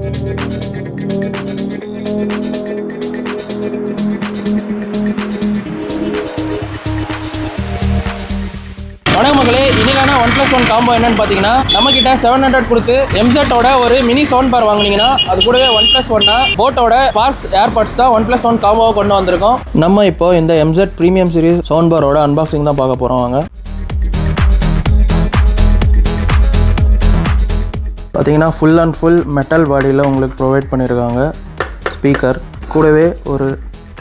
வணக்கம் மக்களே, இன்னைக்கான OnePlus1 காம்போ என்னன்னு பார்த்தீங்கன்னா, நம்ம கிட்ட 700 கொடுத்து MZ-ஓட ஒரு மினி சவுண்ட் பார் வாங்கினீங்கன்னா அது கூடவே OnePlus1 போட்டோட Sparx ஏர்பாட்ஸ் தான் OnePlus1 காம்போவை கொண்டு வந்திருக்கோம். நம்ம இப்போ இந்த MZ ப்ரீமியம் சீரிஸ் சவுண்ட் பாரோட அன்பாக்சிங் தான் பார்க்க போகிறோம். வாங்க. பார்த்தீங்கன்னா ஃபுல் அண்ட் ஃபுல் மெட்டல் பாடியில் உங்களுக்கு ப்ரொவைட் பண்ணியிருக்காங்க. ஸ்பீக்கர் கூடவே ஒரு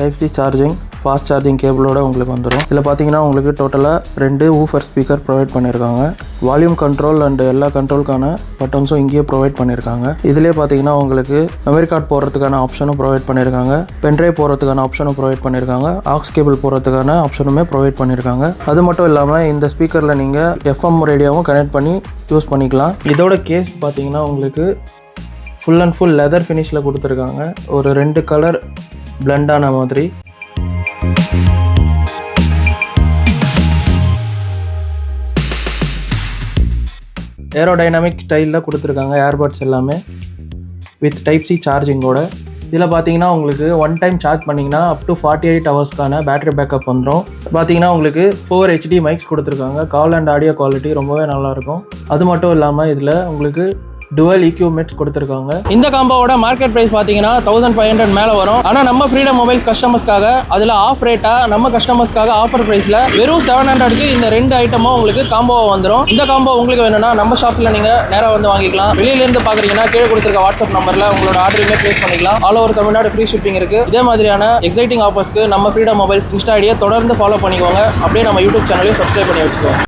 type C charging fast charging கேபிளோட உங்களுக்கு வந்துடும். இதில் பார்த்தீங்கன்னா உங்களுக்கு டோட்டலாக 2 ஊஃபர் ஸ்பீக்கர் ப்ரொவைட் பண்ணியிருக்காங்க. வால்யூம் கண்ட்ரோல் அண்ட் எல்லா கண்ட்ரோலுக்கான பட்டன்ஸும் இங்கேயே ப்ரொவைட் பண்ணியிருக்காங்க. இதிலே பார்த்தீங்கன்னா உங்களுக்கு மெமரி கார்டு போடுறதுக்கான ஆப்ஷனும் ப்ரொவைட் பண்ணியிருக்காங்க. பென்ட்ரைவ் போடுறதுக்கான ஆப்ஷனும் ப்ரொவைட் பண்ணியிருக்காங்க. ஆக்ஸ் கேபிள் போடுறதுக்கான ஆப்ஷனுமே ப்ரொவைட் பண்ணியிருக்காங்க. அது மட்டும் இல்லாமல் இந்த ஸ்பீக்கரில் நீங்கள் FM ரேடியோவும் கனெக்ட் பண்ணி யூஸ் பண்ணிக்கலாம். இதோட கேஸ் பார்த்தீங்கன்னா உங்களுக்கு ஃபுல் அண்ட் ஃபுல் லெதர் ஃபினிஷில் கொடுத்துருக்காங்க. ஒரு 2 கலர் பிளெண்டான மாதிரி. ஏரோடைனமிக் ஸ்டைலில் கொடுத்துருக்காங்க ஏர்பட்ஸ் எல்லாமே வித் டைப் சி சார்ஜிங்கோட. இதில் பார்த்தீங்கன்னா உங்களுக்கு 1 டைம் சார்ஜ் பண்ணிங்கன்னா அப் டு 48 ஹவர்ஸ்க்கான பேட்டரி பேக்கப் வந்துடும். பார்த்தீங்கன்னா உங்களுக்கு 4 HD மைக்ஸ் கொடுத்துருக்காங்க. கால் அண்ட் ஆடியோ குவாலிட்டி ரொம்பவே நல்லாயிருக்கும். அது மட்டும் இல்லாமல் இதில் உங்களுக்கு டுவல் EQ மிட்ஸ் கொடுத்துருக்காங்க. இந்த காம்போவோட மார்க்கெட் ப்ரைஸ் பார்த்தீங்கன்னா 1500 மேலே வரும். ஆனால் நம்ம ஃப்ரீடம் மொபைல்ஸ் கஸ்டமர்ஸ்க்காக அதில் ஆஃப் ரேட்டாக நம்ம கஸ்டமர்ஸ்க்காக ஆஃபர் ப்ரைஸில் வெறும் 700க்கு இந்த 2 ஐட்டமும் உங்களுக்கு காம்போவாக வந்துடும். இந்த காம்போ உங்களுக்கு வேணும்னா நம்ம ஷாப்பில் நீங்கள் நேராக வந்து வாங்கிக்கலாம். வெளியிலேருந்து பார்க்குறீங்கன்னா கீழே கொடுத்துருக்க வாட்ஸ்அப் நம்பரில் உங்களோட ஆர்டருமே ப்ளேஸ் பண்ணிக்கலாம். All over Tamil Nadu free shipping இருக்குது. இதே மாதிரியான எக்ஸைட்டிங் ஆஃபர்ஸ்க்கு நம்ம ஃப்ரீடம் மொபைல்ஸ் இன்ஸ்டா ஐடியை தொடர்ந்து ஃபாலோ பண்ணிக்கோங்க. அப்படியே நம்ம யூடியூப் சேனலையும் சப்ஸ்கிரைப் பண்ணி வச்சுக்கோங்க.